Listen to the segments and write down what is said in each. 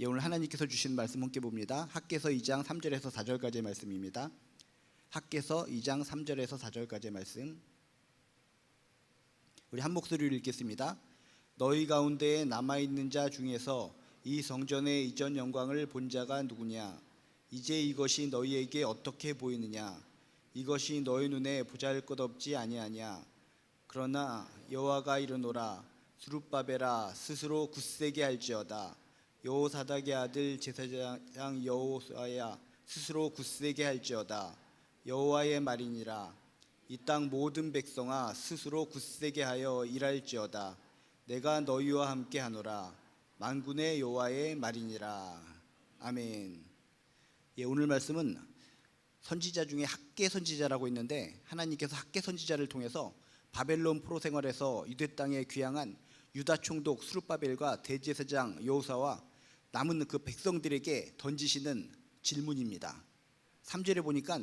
예, 오늘 하나님께서 주신 말씀 함께 봅니다. 학개서 2장 3절에서 4절까지의 말씀입니다. 학개서 2장 3절에서 4절까지의 말씀, 우리 한 목소리로 읽겠습니다. 너희 가운데에 남아있는 자 중에서 이 성전의 이전 영광을 본 자가 누구냐? 이제 이것이 너희에게 어떻게 보이느냐? 이것이 너희 눈에 보잘것없지 아니하냐? 그러나 여호와가 이르노라. 스룹바벨아, 스스로 굳세게 할지어다. 여호사닥의 아들 제사장 여호수아야, 스스로 굳세게 할지어다. 여호와의 말이니라. 이 땅 모든 백성아, 스스로 굳세게 하여 일할지어다. 내가 너희와 함께 하노라. 만군의 여호와의 말이니라. 아멘. 예, 오늘 말씀은 선지자 중에 학개 선지자라고 있는데, 하나님께서 학개 선지자를 통해서 바벨론 포로 생활에서 유대 땅에 귀향한 유다 총독 스룹바벨과 대제사장 여호사와 남은 그 백성들에게 던지시는 질문입니다. 3절에 보니까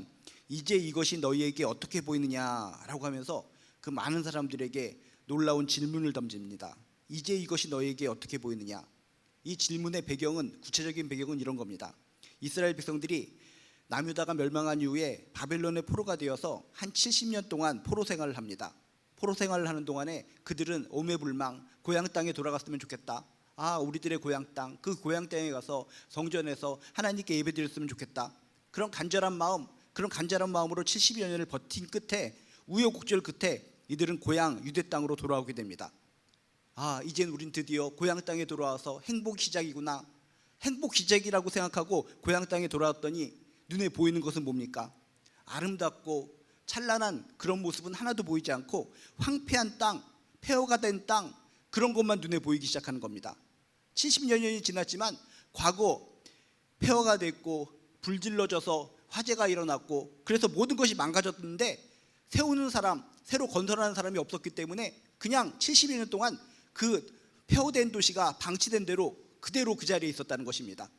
이제 이것이 너희에게 어떻게 보이느냐라고 하면서 그 많은 사람들에게 놀라운 질문을 던집니다. 이제 이것이 너희에게 어떻게 보이느냐? 이 질문의 배경은, 구체적인 배경은 이런 겁니다. 이스라엘 백성들이 남유다가 멸망한 이후에 바벨론의 포로가 되어서 한 70년 동안 포로 생활을 합니다. 포로 생활을 하는 동안에 그들은 오매불망 고향 땅에 돌아갔으면 좋겠다. 우리들의 고향 땅, 그 고향 땅에 가서 성전에서 하나님께 예배드렸으면 좋겠다. 그런 간절한 마음으로 70여 년을 버틴 끝에, 우여곡절 끝에 이들은 고향 유대 땅으로 돌아오게 됩니다. 이젠 우린 드디어 고향 땅에 돌아와서 행복 시작이구나. 행복 시작이라고 생각하고 고향 땅에 돌아왔더니 눈에 보이는 것은 뭡니까? 아름답고 찬란한 그런 모습은 하나도 보이지 않고 황폐한 땅, 폐허가 된 땅, 그런 것만 눈에 보이기 시작하는 겁니다. 70여 년이 지났지만 과거 폐허가 됐고 불질러져서 화재가 일어났고, 그래서 모든 것이 망가졌는데 세우는 사람, 새로 건설하는 사람이 없었기 때문에 그냥 70여 년 동안 그 폐허된 도시가 방치된 대로 그대로 그 자리에 있었다는 것입니다.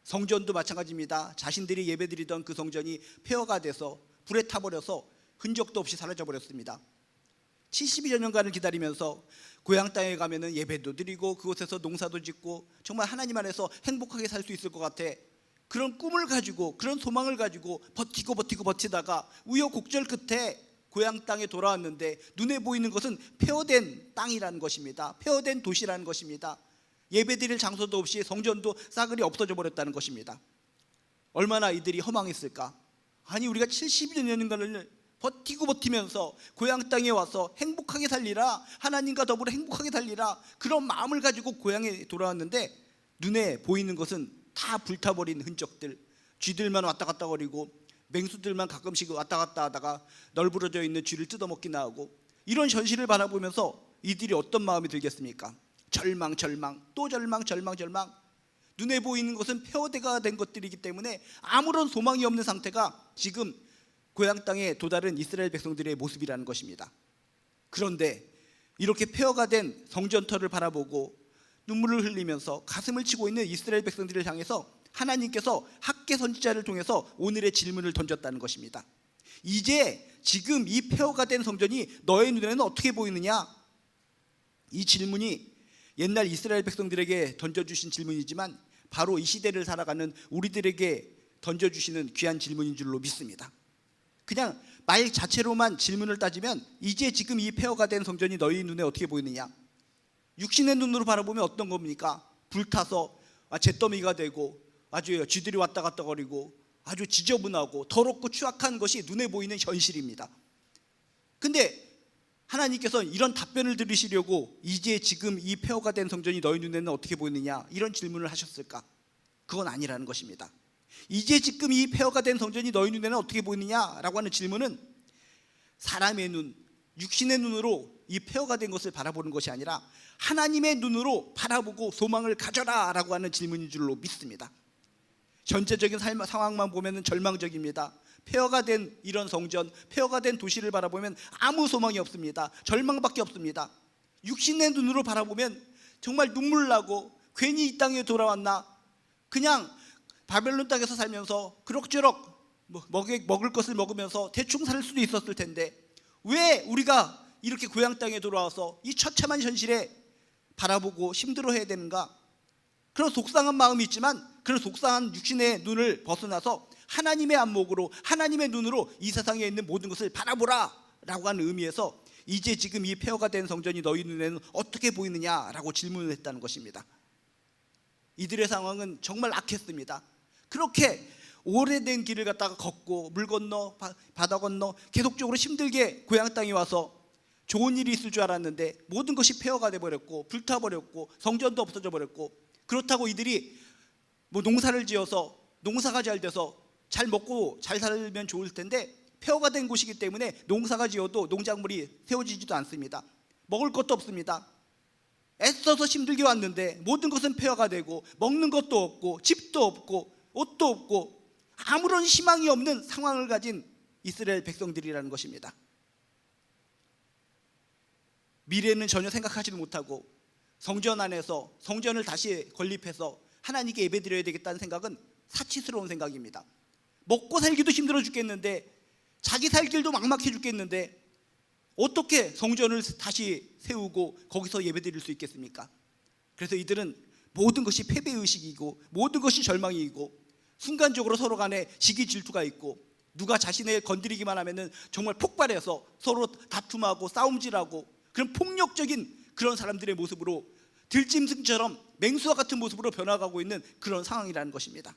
성전도 마찬가지입니다. 자신들이 예배드리던 그 성전이 폐허가 돼서 불에 타버려서 흔적도 없이 사라져버렸습니다. 70여 년간을 기다리면서 고향 땅에 가면은 예배도 드리고 그곳에서 농사도 짓고 정말 하나님 안에서 행복하게 살 수 있을 것 같아, 그런 꿈을 가지고, 그런 소망을 가지고 버티다가 우여곡절 끝에 고향 땅에 돌아왔는데 눈에 보이는 것은 폐허된 땅이라는 것입니다. 폐허된 도시라는 것입니다. 예배드릴 장소도 없이 성전도 싸그리 없어져 버렸다는 것입니다. 얼마나 이들이 허망했을까? 우리가 70여 년간을 버티면서 고향 땅에 와서 행복하게 살리라, 하나님과 더불어 행복하게 살리라, 그런 마음을 가지고 고향에 돌아왔는데 눈에 보이는 것은 다 불타버린 흔적들, 쥐들만 왔다 갔다 거리고 맹수들만 가끔씩 왔다 갔다 하다가 널브러져 있는 쥐를 뜯어먹기나 하고, 이런 현실을 바라보면서 이들이 어떤 마음이 들겠습니까? 절망, 또 절망. 눈에 보이는 것은 폐허가 된 것들이기 때문에 아무런 소망이 없는 상태가 지금 고향 땅에 도달한 이스라엘 백성들의 모습이라는 것입니다. 그런데 이렇게 폐허가 된 성전터를 바라보고 눈물을 흘리면서 가슴을 치고 있는 이스라엘 백성들을 향해서 하나님께서 학개 선지자를 통해서 오늘의 질문을 던졌다는 것입니다. 이제 지금 이 폐허가 된 성전이 너의 눈에는 어떻게 보이느냐? 이 질문이 옛날 이스라엘 백성들에게 던져주신 질문이지만 바로 이 시대를 살아가는 우리들에게 던져주시는 귀한 질문인 줄로 믿습니다. 그냥 말 자체로만 질문을 따지면 이제 지금 이 폐허가 된 성전이 너희 눈에 어떻게 보이느냐? 육신의 눈으로 바라보면 어떤 겁니까? 불타서 잿더미가 되고 아주 쥐들이 왔다 갔다 거리고 아주 지저분하고 더럽고 추악한 것이 눈에 보이는 현실입니다. 근데 하나님께서 이런 답변을 들으시려고 이제 지금 이 폐허가 된 성전이 너희 눈에는 어떻게 보이느냐, 이런 질문을 하셨을까? 그건 아니라는 것입니다. 이제 지금 이 폐허가 된 성전이 너희 눈에는 어떻게 보이느냐라고 하는 질문은 사람의 눈, 육신의 눈으로 이 폐허가 된 것을 바라보는 것이 아니라 하나님의 눈으로 바라보고 소망을 가져라 라고 하는 질문인 줄로 믿습니다. 전체적인 상황만 보면 절망적입니다. 폐허가 된 이런 성전, 폐허가 된 도시를 바라보면 아무 소망이 없습니다. 절망밖에 없습니다. 육신의 눈으로 바라보면 정말 눈물 나고 괜히 이 땅에 돌아왔나, 그냥 바벨론 땅에서 살면서 그럭저럭 먹을 것을 먹으면서 대충 살 수도 있었을 텐데 왜 우리가 이렇게 고향 땅에 돌아와서 이 처참한 현실에 바라보고 힘들어해야 되는가? 그런 속상한 마음이 있지만 그런 속상한 육신의 눈을 벗어나서 하나님의 안목으로, 하나님의 눈으로 이 세상에 있는 모든 것을 바라보라 라고 하는 의미에서 이제 지금 이 폐허가 된 성전이 너희 눈에는 어떻게 보이느냐라고 질문을 했다는 것입니다. 이들의 상황은 정말 악했습니다. 그렇게 오래된 길을 갖다가 걷고 물 건너 바다 건너 계속적으로 힘들게 고향 땅에 와서 좋은 일이 있을 줄 알았는데 모든 것이 폐허가 돼버렸고 불타버렸고 성전도 없어져 버렸고, 그렇다고 이들이 뭐 농사를 지어서 농사가 잘 돼서 잘 먹고 잘 살면 좋을 텐데 폐허가 된 곳이기 때문에 농사가 지어도 농작물이 세워지지도 않습니다. 먹을 것도 없습니다. 애써서 힘들게 왔는데 모든 것은 폐허가 되고 먹는 것도 없고 집도 없고 옷도 없고 아무런 희망이 없는 상황을 가진 이스라엘 백성들이라는 것입니다. 미래는 전혀 생각하지도 못하고 성전 안에서 성전을 다시 건립해서 하나님께 예배드려야 되겠다는 생각은 사치스러운 생각입니다. 먹고 살기도 힘들어 죽겠는데, 자기 살 길도 막막해 죽겠는데 어떻게 성전을 다시 세우고 거기서 예배드릴 수 있겠습니까? 그래서 이들은 모든 것이 패배의식이고 모든 것이 절망이고 순간적으로 서로 간에 시기 질투가 있고 누가 자신을 건드리기만 하면은 정말 폭발해서 서로 다툼하고 싸움질하고 그런 폭력적인 그런 사람들의 모습으로 들짐승처럼 맹수와 같은 모습으로 변화가고 있는 그런 상황이라는 것입니다.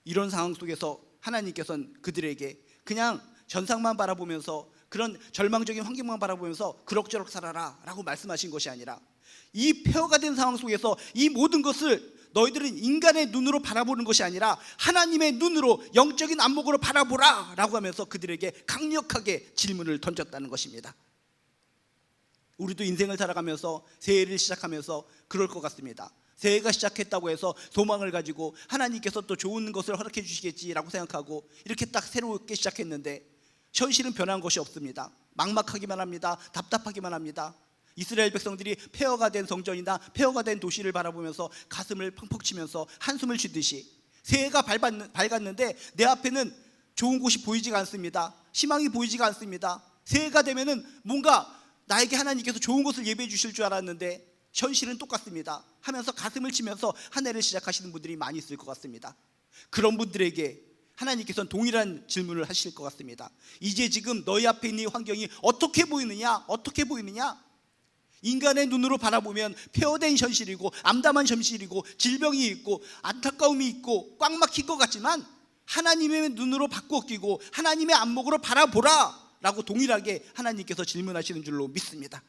이런 상황 속에서 하나님께서는 그들에게 그냥 전상만 바라보면서 그런 절망적인 환경만 바라보면서 그럭저럭 살아라 라고 말씀하신 것이 아니라 이 폐허가 된 상황 속에서 이 모든 것을 너희들은 인간의 눈으로 바라보는 것이 아니라 하나님의 눈으로 영적인 안목으로 바라보라 라고 하면서 그들에게 강력하게 질문을 던졌다는 것입니다. 우리도 인생을 살아가면서 새해를 시작하면서 그럴 것 같습니다. 새해가 시작했다고 해서 소망을 가지고 하나님께서 또 좋은 것을 허락해 주시겠지라고 생각하고 이렇게 딱 새롭게 시작했는데 현실은 변한 것이 없습니다. 막막하기만 합니다. 답답하기만 합니다. 이스라엘 백성들이 폐허가 된 성전이나 폐허가 된 도시를 바라보면서 가슴을 펑펑 치면서 한숨을 쉬듯이 새해가 밝았는데 내 앞에는 좋은 곳이 보이지가 않습니다. 희망이 보이지가 않습니다. 새해가 되면은 뭔가 나에게 하나님께서 좋은 것을 예배해 주실 줄 알았는데 현실은 똑같습니다 하면서 가슴을 치면서 한 해를 시작하시는 분들이 많이 있을 것 같습니다. 그런 분들에게 하나님께서는 동일한 질문을 하실 것 같습니다. 이제 지금 너희 앞에 있는 이 환경이 어떻게 보이느냐? 어떻게 보이느냐? 인간의 눈으로 바라보면 폐허된 현실이고 암담한 현실이고 질병이 있고 안타까움이 있고 꽉 막힌 것 같지만 하나님의 눈으로 바꿔 끼고 하나님의 안목으로 바라보라 라고 동일하게 하나님께서 질문하시는 줄로 믿습니다.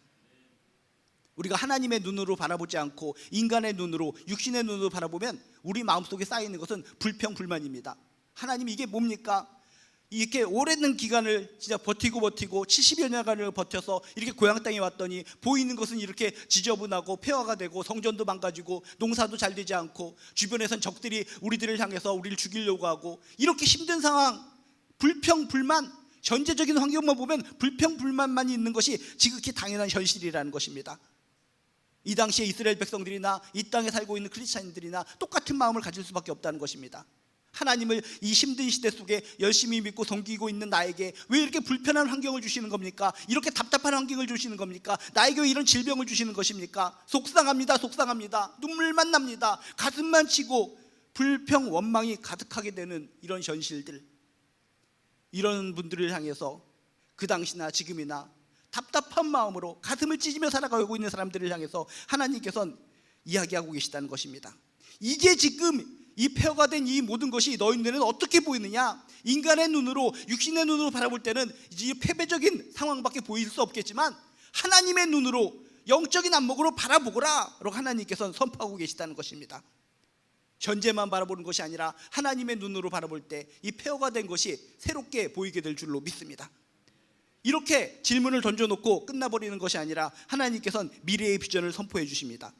우리가 하나님의 눈으로 바라보지 않고 인간의 눈으로 육신의 눈으로 바라보면 우리 마음속에 쌓이는 것은 불평불만입니다. 하나님 이게 뭡니까? 이렇게 오랜 기간을 진짜 버티고 70여 년간을 버텨서 이렇게 고향 땅에 왔더니 보이는 것은 이렇게 지저분하고 폐허가 되고 성전도 망가지고 농사도 잘 되지 않고 주변에선 적들이 우리들을 향해서 우리를 죽이려고 하고 이렇게 힘든 상황, 불평불만, 현재적인 환경만 보면 불평불만만 있는 것이 지극히 당연한 현실이라는 것입니다. 이 당시에 이스라엘 백성들이나 이 땅에 살고 있는 크리스찬들이나 똑같은 마음을 가질 수밖에 없다는 것입니다. 하나님을 이 힘든 시대 속에 열심히 믿고 섬기고 있는 나에게 왜 이렇게 불편한 환경을 주시는 겁니까? 이렇게 답답한 환경을 주시는 겁니까? 나에게 왜 이런 질병을 주시는 것입니까? 속상합니다. 속상합니다. 눈물만 납니다. 가슴만 치고 불평 원망이 가득하게 되는 이런 현실들, 이런 분들을 향해서 그 당시나 지금이나 답답한 마음으로 가슴을 찢으며 살아가고 있는 사람들을 향해서 하나님께서는 이야기하고 계시다는 것입니다. 이제 지금 이 폐허가 된 이 모든 것이 너희 눈에는 어떻게 보이느냐? 인간의 눈으로, 육신의 눈으로 바라볼 때는 이제 패배적인 상황밖에 보일 수 없겠지만 하나님의 눈으로 영적인 안목으로 바라보거라 라고 하나님께서는 선포하고 계시다는 것입니다. 현재만 바라보는 것이 아니라 하나님의 눈으로 바라볼 때 이 폐허가 된 것이 새롭게 보이게 될 줄로 믿습니다. 이렇게 질문을 던져놓고 끝나버리는 것이 아니라 하나님께서는 미래의 비전을 선포해 주십니다.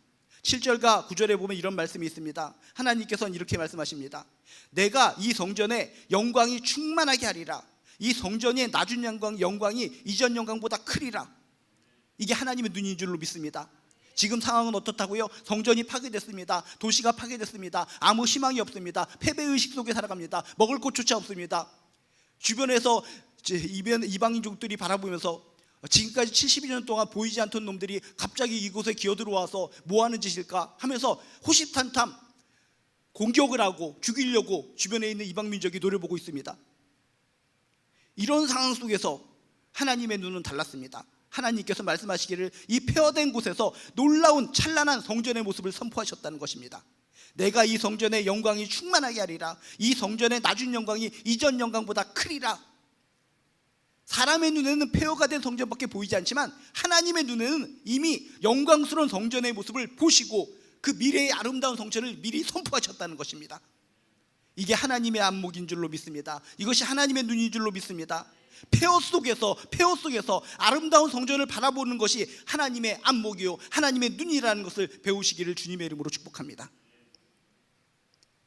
7절과 9절에 보면 이런 말씀이 있습니다. 하나님께서는 이렇게 말씀하십니다. 내가 이 성전에 영광이 충만하게 하리라. 이 성전에 낮은 영광이 이전 영광보다 크리라. 이게 하나님의 눈인 줄로 믿습니다. 지금 상황은 어떻다고요? 성전이 파괴됐습니다. 도시가 파괴됐습니다. 아무 희망이 없습니다. 패배의식 속에 살아갑니다. 먹을 곳조차 없습니다. 주변에서 이방인족들이 바라보면서 지금까지 72년 동안 보이지 않던 놈들이 갑자기 이곳에 기어들어와서 뭐하는 짓일까 하면서 호시탐탐 공격을 하고 죽이려고 주변에 있는 이방민족이 노려보고 있습니다. 이런 상황 속에서 하나님의 눈은 달랐습니다. 하나님께서 말씀하시기를 이 폐허된 곳에서 놀라운 찬란한 성전의 모습을 선포하셨다는 것입니다. 내가 이 성전의 영광이 충만하게 하리라. 이 성전의 낮은 영광이 이전 영광보다 크리라. 사람의 눈에는 폐허가 된 성전밖에 보이지 않지만 하나님의 눈에는 이미 영광스러운 성전의 모습을 보시고 그 미래의 아름다운 성전을 미리 선포하셨다는 것입니다. 이게 하나님의 안목인 줄로 믿습니다. 이것이 하나님의 눈인 줄로 믿습니다. 폐허 속에서 아름다운 성전을 바라보는 것이 하나님의 안목이요 하나님의 눈이라는 것을 배우시기를 주님의 이름으로 축복합니다.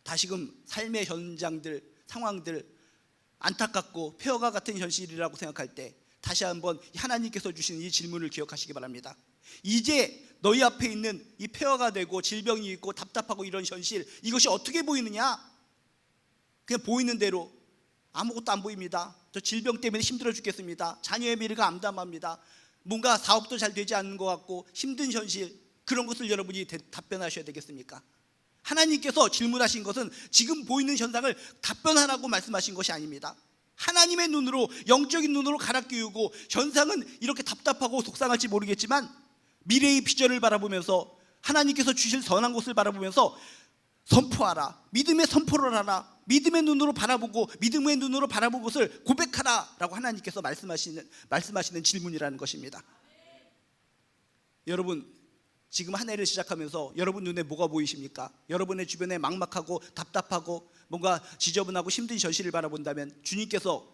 다시금 삶의 현장들, 상황들 안타깝고 폐허가 같은 현실이라고 생각할 때 다시 한번 하나님께서 주신 이 질문을 기억하시기 바랍니다. 이제 너희 앞에 있는 이 폐허가 되고 질병이 있고 답답하고 이런 현실, 이것이 어떻게 보이느냐? 그냥 보이는 대로 아무것도 안 보입니다. 저 질병 때문에 힘들어 죽겠습니다. 자녀의 미래가 암담합니다. 뭔가 사업도 잘 되지 않는 것 같고 힘든 현실, 그런 것을 여러분이 답변하셔야 되겠습니까? 하나님께서 질문하신 것은 지금 보이는 현상을 답변하라고 말씀하신 것이 아닙니다. 하나님의 눈으로, 영적인 눈으로 갈아 끼우고 현상은 이렇게 답답하고 속상할지 모르겠지만 미래의 비전을 바라보면서 하나님께서 주실 선한 것을 바라보면서 선포하라. 믿음의 선포를 하라. 믿음의 눈으로 바라보고 믿음의 눈으로 바라본 것을 고백하라 라고 하나님께서 말씀하시는 질문이라는 것입니다. 여러분, 지금 한 해를 시작하면서 여러분 눈에 뭐가 보이십니까? 여러분의 주변에 막막하고 답답하고 뭔가 지저분하고 힘든 현실을 바라본다면 주님께서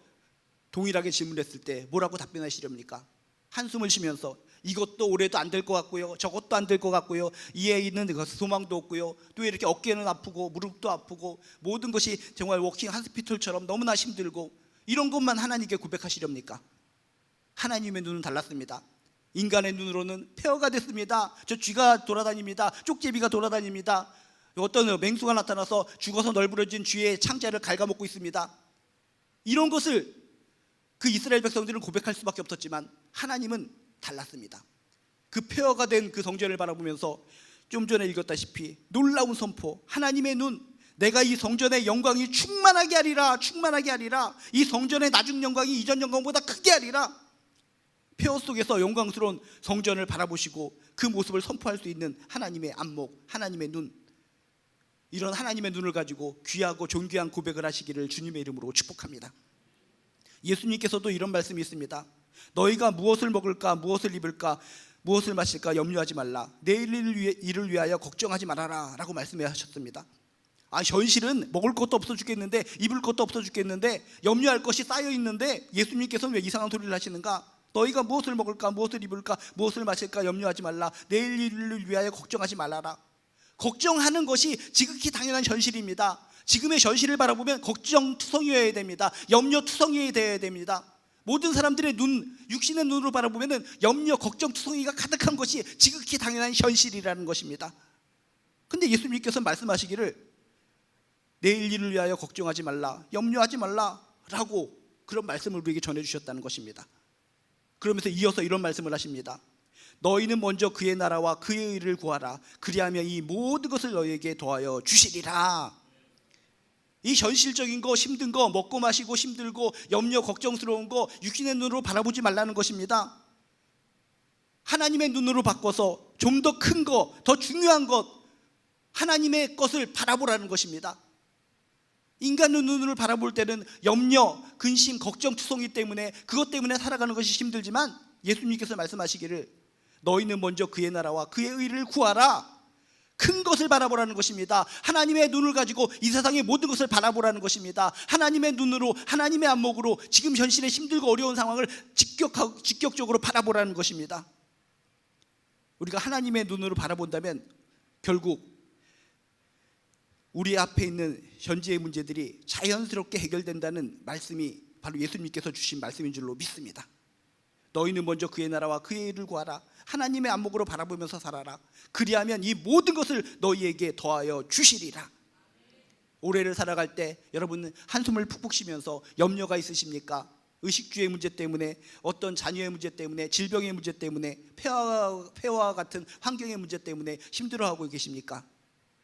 동일하게 질문했을 때 뭐라고 답변하시렵니까? 한숨을 쉬면서 이것도 올해도 안 될 것 같고요, 저것도 안 될 것 같고요, 이에 있는 소망도 없고요, 또 이렇게 어깨는 아프고 무릎도 아프고 모든 것이 정말 워킹 하스피털처럼 너무나 힘들고 이런 것만 하나님께 고백하시렵니까? 하나님의 눈은 달랐습니다. 인간의 눈으로는 폐허가 됐습니다. 저 쥐가 돌아다닙니다. 쪽제비가 돌아다닙니다. 어떤 맹수가 나타나서 죽어서 널브러진 쥐의 창자를 갉아먹고 있습니다. 이런 것을 그 이스라엘 백성들은 고백할 수밖에 없었지만 하나님은 달랐습니다. 그 폐허가 된 그 성전을 바라보면서 좀 전에 읽었다시피 놀라운 선포, 하나님의 눈, 내가 이 성전의 영광이 충만하게 하리라, 충만하게 하리라. 이 성전의 나중 영광이 이전 영광보다 크게 하리라. 폐허 속에서 영광스러운 성전을 바라보시고 그 모습을 선포할 수 있는 하나님의 안목, 하나님의 눈, 이런 하나님의 눈을 가지고 귀하고 존귀한 고백을 하시기를 주님의 이름으로 축복합니다. 예수님께서도 이런 말씀이 있습니다. 너희가 무엇을 먹을까, 무엇을 입을까, 무엇을 마실까 염려하지 말라. 내일 일을 위하여 걱정하지 말아라 라고 말씀하셨습니다. 현실은 먹을 것도 없어 죽겠는데, 입을 것도 없어 죽겠는데, 염려할 것이 쌓여 있는데 예수님께서는 왜 이상한 소리를 하시는가? 너희가 무엇을 먹을까, 무엇을 입을까, 무엇을 마실까 염려하지 말라. 내일 일을 위하여 걱정하지 말아라. 걱정하는 것이 지극히 당연한 현실입니다. 지금의 현실을 바라보면 걱정투성이어야 됩니다. 염려투성이 되어야 됩니다. 모든 사람들의 눈, 육신의 눈으로 바라보면 염려, 걱정투성이가 가득한 것이 지극히 당연한 현실이라는 것입니다. 근데 예수님께서 말씀하시기를 내일 일을 위하여 걱정하지 말라, 염려하지 말라 라고 그런 말씀을 우리에게 전해주셨다는 것입니다. 그러면서 이어서 이런 말씀을 하십니다. 너희는 먼저 그의 나라와 그의 의를 구하라. 그리하면 이 모든 것을 너희에게 더하여 주시리라. 이 현실적인 거, 힘든 거, 먹고 마시고 힘들고 염려 걱정스러운 거 육신의 눈으로 바라보지 말라는 것입니다. 하나님의 눈으로 바꿔서 좀 더 큰 거, 더 중요한 것, 하나님의 것을 바라보라는 것입니다. 인간의 눈으로 바라볼 때는 염려, 근심, 걱정투성이 때문에 그것 때문에 살아가는 것이 힘들지만 예수님께서 말씀하시기를 너희는 먼저 그의 나라와 그의 의를 구하라. 큰 것을 바라보라는 것입니다. 하나님의 눈을 가지고 이 세상의 모든 것을 바라보라는 것입니다. 하나님의 눈으로, 하나님의 안목으로 지금 현실의 힘들고 어려운 상황을 직격적으로 바라보라는 것입니다. 우리가 하나님의 눈으로 바라본다면 결국 우리 앞에 있는 현재의 문제들이 자연스럽게 해결된다는 말씀이 바로 예수님께서 주신 말씀인 줄로 믿습니다. 너희는 먼저 그의 나라와 그의 일을 구하라. 하나님의 안목으로 바라보면서 살아라. 그리하면 이 모든 것을 너희에게 더하여 주시리라. 올해를 살아갈 때 여러분 한숨을 푹푹 쉬면서 염려가 있으십니까? 의식주의 문제 때문에, 어떤 자녀의 문제 때문에, 질병의 문제 때문에, 폐허와 같은 환경의 문제 때문에 힘들어하고 계십니까?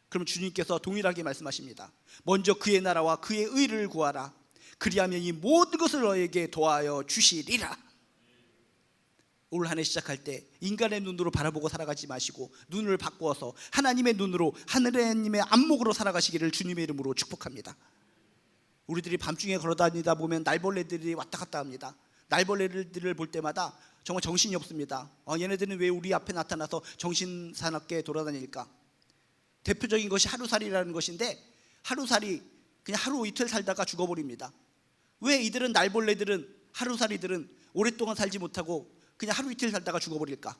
그럼 주님께서 동일하게 말씀하십니다. 먼저 그의 나라와 그의 의를 구하라. 그리하면 이 모든 것을 너에게 더하여 주시리라. 올 한 해 시작할 때 인간의 눈으로 바라보고 살아가지 마시고 눈을 바꾸어서 하나님의 눈으로, 하나님의 안목으로 살아가시기를 주님의 이름으로 축복합니다. 우리들이 밤중에 걸어다니다 보면 날벌레들이 왔다 갔다 합니다. 날벌레들을 볼 때마다 정말 정신이 없습니다. 얘네들은 왜 우리 앞에 나타나서 정신사납게 돌아다닐까? 대표적인 것이 하루살이라는 것인데, 하루살이 그냥 하루 이틀 살다가 죽어버립니다. 왜 이들은, 날벌레들은, 하루살이들은 오랫동안 살지 못하고 그냥 하루 이틀 살다가 죽어버릴까?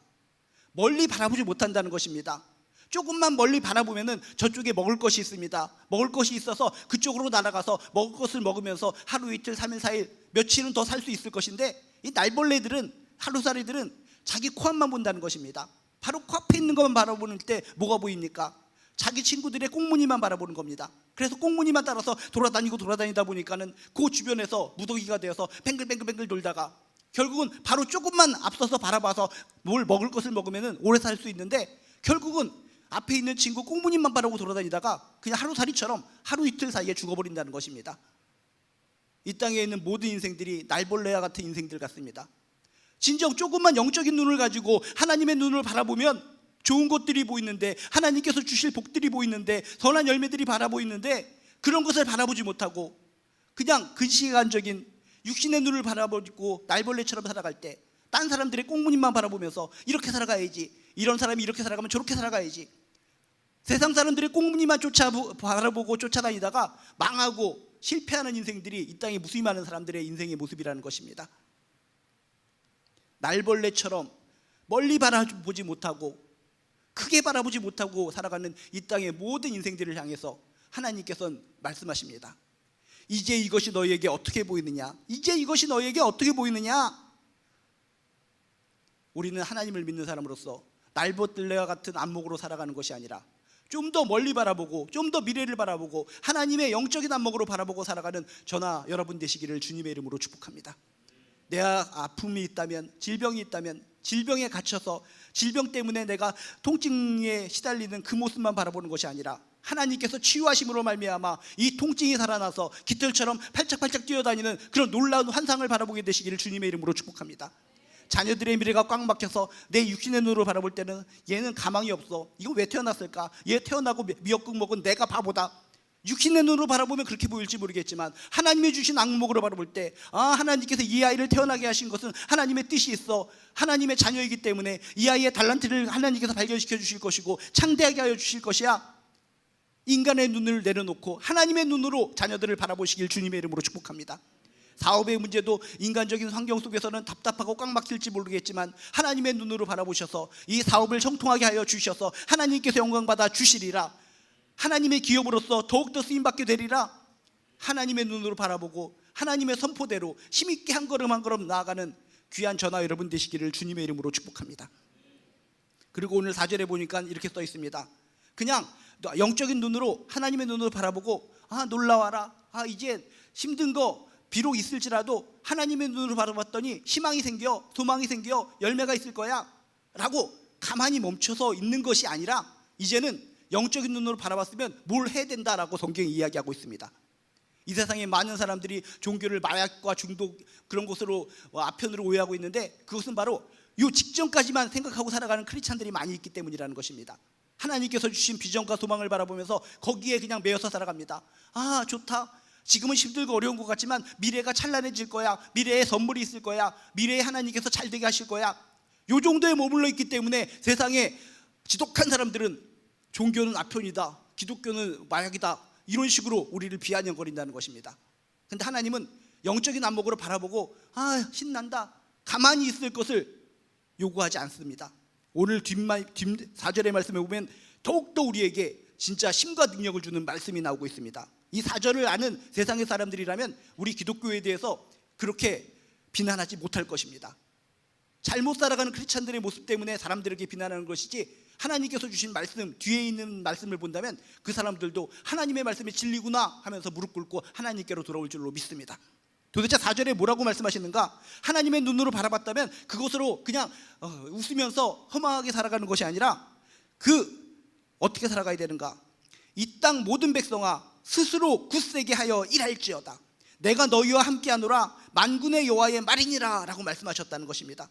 멀리 바라보지 못한다는 것입니다. 조금만 멀리 바라보면은 저쪽에 먹을 것이 있습니다. 먹을 것이 있어서 그쪽으로 날아가서 먹을 것을 먹으면서 하루 이틀 3일 4일 며칠은 더 살 수 있을 것인데, 이 날벌레들은, 하루살이들은 자기 코앞만 본다는 것입니다. 바로 코앞에 있는 것만 바라보는 때 뭐가 보입니까? 자기 친구들의 꽁무니만 바라보는 겁니다. 그래서 꽁무니만 따라서 돌아다니다 보니까는 그 주변에서 무더기가 되어서 뱅글뱅글 돌다가 결국은 바로 조금만 앞서서 바라봐서 뭘 먹을 것을 먹으면 오래 살 수 있는데, 결국은 앞에 있는 친구 꽁무니만 바라보고 돌아다니다가 그냥 하루살이처럼 하루 이틀 사이에 죽어버린다는 것입니다. 이 땅에 있는 모든 인생들이 날벌레와 같은 인생들 같습니다. 진정 조금만 영적인 눈을 가지고 하나님의 눈을 바라보면 좋은 것들이 보이는데, 하나님께서 주실 복들이 보이는데, 선한 열매들이 바라보이는데, 그런 것을 바라보지 못하고 그냥 근시간적인 육신의 눈을 바라보고 날벌레처럼 살아갈 때, 딴 사람들의 꽁무니만 바라보면서 이렇게 살아가야지, 이런 사람이 이렇게 살아가면 저렇게 살아가야지, 세상 사람들의 꽁무니만 바라보고 쫓아다니다가 망하고 실패하는 인생들이 이 땅에 무수히 많은 사람들의 인생의 모습이라는 것입니다. 날벌레처럼 멀리 바라보지 못하고 크게 바라보지 못하고 살아가는 이 땅의 모든 인생들을 향해서 하나님께서는 말씀하십니다. 이제 이것이 너희에게 어떻게 보이느냐? 이제 이것이 너희에게 어떻게 보이느냐? 우리는 하나님을 믿는 사람으로서 날벌레와 같은 안목으로 살아가는 것이 아니라 좀 더 멀리 바라보고, 좀 더 미래를 바라보고 하나님의 영적인 안목으로 바라보고 살아가는 저나 여러분 되시기를 주님의 이름으로 축복합니다. 내가 아픔이 있다면, 질병이 있다면, 질병에 갇혀서 질병 때문에 내가 통증에 시달리는 그 모습만 바라보는 것이 아니라 하나님께서 치유하심으로 말미암아 이 통증이 살아나서 깃털처럼 팔짝팔짝 뛰어다니는 그런 놀라운 환상을 바라보게 되시기를 주님의 이름으로 축복합니다. 자녀들의 미래가 꽉 막혀서 내 육신의 눈으로 바라볼 때는 얘는 가망이 없어, 이거 왜 태어났을까, 얘 태어나고 미역국 먹은 내가 바보다, 육신의 눈으로 바라보면 그렇게 보일지 모르겠지만, 하나님이 주신 안목으로 바라볼 때, 하나님께서 이 아이를 태어나게 하신 것은 하나님의 뜻이 있어, 하나님의 자녀이기 때문에 이 아이의 달란트를 하나님께서 발견시켜 주실 것이고 창대하게 하여 주실 것이야. 인간의 눈을 내려놓고 하나님의 눈으로 자녀들을 바라보시길 주님의 이름으로 축복합니다. 사업의 문제도 인간적인 환경 속에서는 답답하고 꽉 막힐지 모르겠지만 하나님의 눈으로 바라보셔서 이 사업을 형통하게 하여 주셔서 하나님께서 영광받아 주시리라. 하나님의 기업으로서 더욱더 쓰임받게 되리라. 하나님의 눈으로 바라보고 하나님의 선포대로 힘있게 한 걸음 한 걸음 나아가는 귀한 저나 여러분 되시기를 주님의 이름으로 축복합니다. 그리고 오늘 4절에 보니까 이렇게 써 있습니다. 그냥 영적인 눈으로, 하나님의 눈으로 바라보고 놀라워라, 이제 힘든 거 비록 있을지라도 하나님의 눈으로 바라봤더니 희망이 생겨, 소망이 생겨, 열매가 있을 거야 라고 가만히 멈춰서 있는 것이 아니라 이제는 영적인 눈으로 바라봤으면 뭘 해야 된다라고 성경이 이야기하고 있습니다. 이 세상에 많은 사람들이 종교를 마약과 중독 그런 것으로 아편으로 오해하고 있는데, 그것은 바로 이 직전까지만 생각하고 살아가는 크리스찬들이 많이 있기 때문이라는 것입니다. 하나님께서 주신 비전과 소망을 바라보면서 거기에 그냥 매여서 살아갑니다. 좋다, 지금은 힘들고 어려운 것 같지만 미래가 찬란해질 거야, 미래에 선물이 있을 거야, 미래에 하나님께서 잘 되게 하실 거야, 이 정도에 머물러 있기 때문에 세상에 지독한 사람들은 종교는 아편이다, 기독교는 마약이다, 이런 식으로 우리를 비아냥거린다는 것입니다. 그런데 하나님은 영적인 안목으로 바라보고 신난다, 가만히 있을 것을 요구하지 않습니다. 오늘 뒷 4절의 말씀에 보면 더욱더 우리에게 진짜 힘과 능력을 주는 말씀이 나오고 있습니다. 이 4절을 아는 세상의 사람들이라면 우리 기독교에 대해서 그렇게 비난하지 못할 것입니다. 잘못 살아가는 크리스찬들의 모습 때문에 사람들에게 비난하는 것이지, 하나님께서 주신 말씀, 뒤에 있는 말씀을 본다면 그 사람들도 하나님의 말씀이 진리구나 하면서 무릎 꿇고 하나님께로 돌아올 줄로 믿습니다. 도대체 4절에 뭐라고 말씀하시는가? 하나님의 눈으로 바라봤다면 그것으로 그냥 웃으면서 허망하게 살아가는 것이 아니라 어떻게 살아가야 되는가? 이 땅 모든 백성아 스스로 굳세게 하여 일할지어다. 내가 너희와 함께하노라 만군의 여호와의 말이니라 라고 말씀하셨다는 것입니다.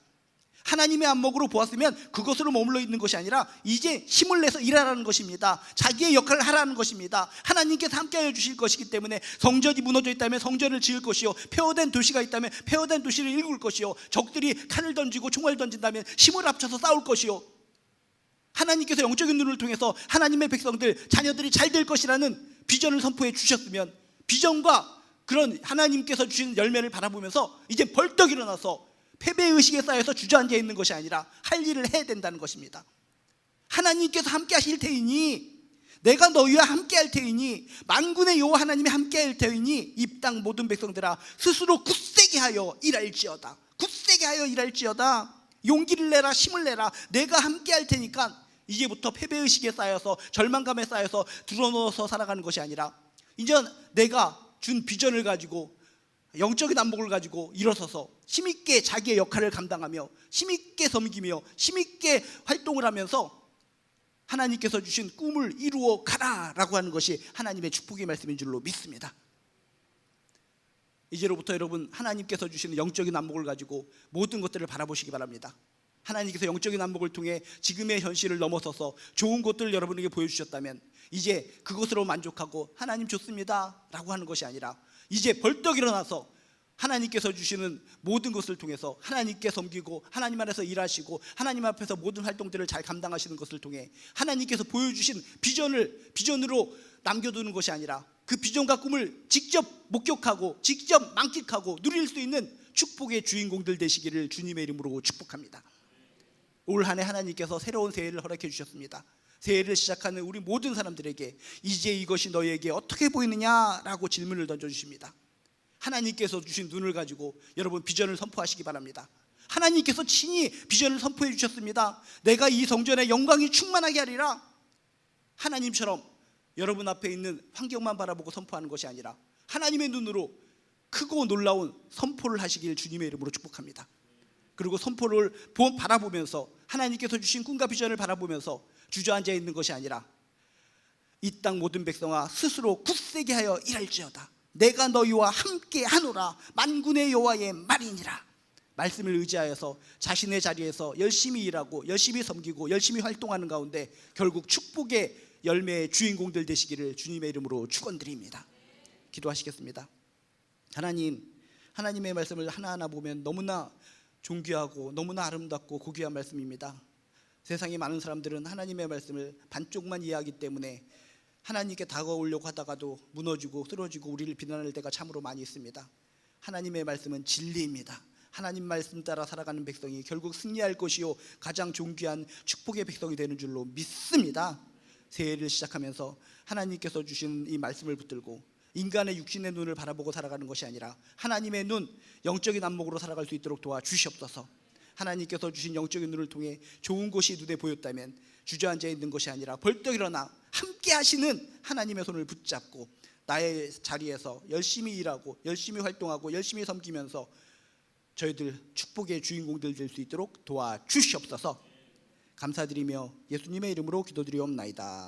하나님의 안목으로 보았으면 그것으로 머물러 있는 것이 아니라 이제 힘을 내서 일하라는 것입니다. 자기의 역할을 하라는 것입니다. 하나님께서 함께하여 주실 것이기 때문에 성전이 무너져 있다면 성전을 지을 것이요, 폐허된 도시가 있다면 폐허된 도시를 일굴 것이요, 적들이 칼을 던지고 총을 던진다면 힘을 합쳐서 싸울 것이요, 하나님께서 영적인 눈을 통해서 하나님의 백성들, 자녀들이 잘 될 것이라는 비전을 선포해 주셨으면 비전과 그런 하나님께서 주신 열매를 바라보면서 이제 벌떡 일어나서 패배의식에 쌓여서 주저앉아 있는 것이 아니라 할 일을 해야 된다는 것입니다. 하나님께서 함께 하실 테이니, 내가 너희와 함께 할 테이니, 만군의 여호와 하나님이 함께 할 테이니 이 땅 모든 백성들아 스스로 굳세게 하여 일할지어다. 굳세게 하여 일할지어다. 용기를 내라, 힘을 내라. 내가 함께 할 테니까 이제부터 패배의식에 쌓여서 절망감에 쌓여서 드러누워서 살아가는 것이 아니라 이제 내가 준 비전을 가지고 영적인 안목을 가지고 일어서서 힘있게 자기의 역할을 감당하며 힘있게 섬기며 힘있게 활동을 하면서 하나님께서 주신 꿈을 이루어 가라라고 하는 것이 하나님의 축복의 말씀인 줄로 믿습니다. 이제로부터 여러분 하나님께서 주시는 영적인 안목을 가지고 모든 것들을 바라보시기 바랍니다. 하나님께서 영적인 안목을 통해 지금의 현실을 넘어서서 좋은 것들을 여러분에게 보여주셨다면 이제 그것으로 만족하고 하나님 좋습니다 라고 하는 것이 아니라 이제 벌떡 일어나서 하나님께서 주시는 모든 것을 통해서 하나님께 섬기고 하나님 안에서 일하시고 하나님 앞에서 모든 활동들을 잘 감당하시는 것을 통해 하나님께서 보여주신 비전으로 남겨두는 것이 아니라 그 비전과 꿈을 직접 목격하고 직접 만끽하고 누릴 수 있는 축복의 주인공들 되시기를 주님의 이름으로 축복합니다. 올 한 해 하나님께서 새로운 새해를 허락해 주셨습니다. 새해를 시작하는 우리 모든 사람들에게 이제 이것이 너희에게 어떻게 보이느냐라고 질문을 던져주십니다. 하나님께서 주신 눈을 가지고 여러분 비전을 선포하시기 바랍니다. 하나님께서 친히 비전을 선포해 주셨습니다. 내가 이 성전의 영광이 충만하게 하리라. 하나님처럼 여러분 앞에 있는 환경만 바라보고 선포하는 것이 아니라 하나님의 눈으로 크고 놀라운 선포를 하시길 주님의 이름으로 축복합니다. 그리고 선포를 바라보면서 하나님께서 주신 꿈과 비전을 바라보면서 주저앉아 있는 것이 아니라 이 땅 모든 백성아 스스로 굳세게 하여 일할지어다. 내가 너희와 함께 하노라 만군의 여호와의 말이니라. 말씀을 의지하여서 자신의 자리에서 열심히 일하고 열심히 섬기고 열심히 활동하는 가운데 결국 축복의 열매의 주인공들 되시기를 주님의 이름으로 축원드립니다. 기도하시겠습니다. 하나님의 말씀을 하나하나 보면 너무나 존귀하고 너무나 아름답고 고귀한 말씀입니다. 세상의 많은 사람들은 하나님의 말씀을 반쪽만 이해하기 때문에 하나님께 다가오려고 하다가도 무너지고 쓰러지고 우리를 비난할 때가 참으로 많이 있습니다. 하나님의 말씀은 진리입니다. 하나님 말씀 따라 살아가는 백성이 결국 승리할 것이요 가장 존귀한 축복의 백성이 되는 줄로 믿습니다. 새해를 시작하면서 하나님께서 주신 이 말씀을 붙들고 인간의 육신의 눈을 바라보고 살아가는 것이 아니라 하나님의 눈, 영적인 안목으로 살아갈 수 있도록 도와주시옵소서. 하나님께서 주신 영적인 눈을 통해 좋은 것이 눈에 보였다면 주저앉아 있는 것이 아니라 벌떡 일어나 함께 하시는 하나님의 손을 붙잡고 나의 자리에서 열심히 일하고 열심히 활동하고 열심히 섬기면서 저희들 축복의 주인공들 될 수 있도록 도와주시옵소서. 감사드리며 예수님의 이름으로 기도드리옵나이다.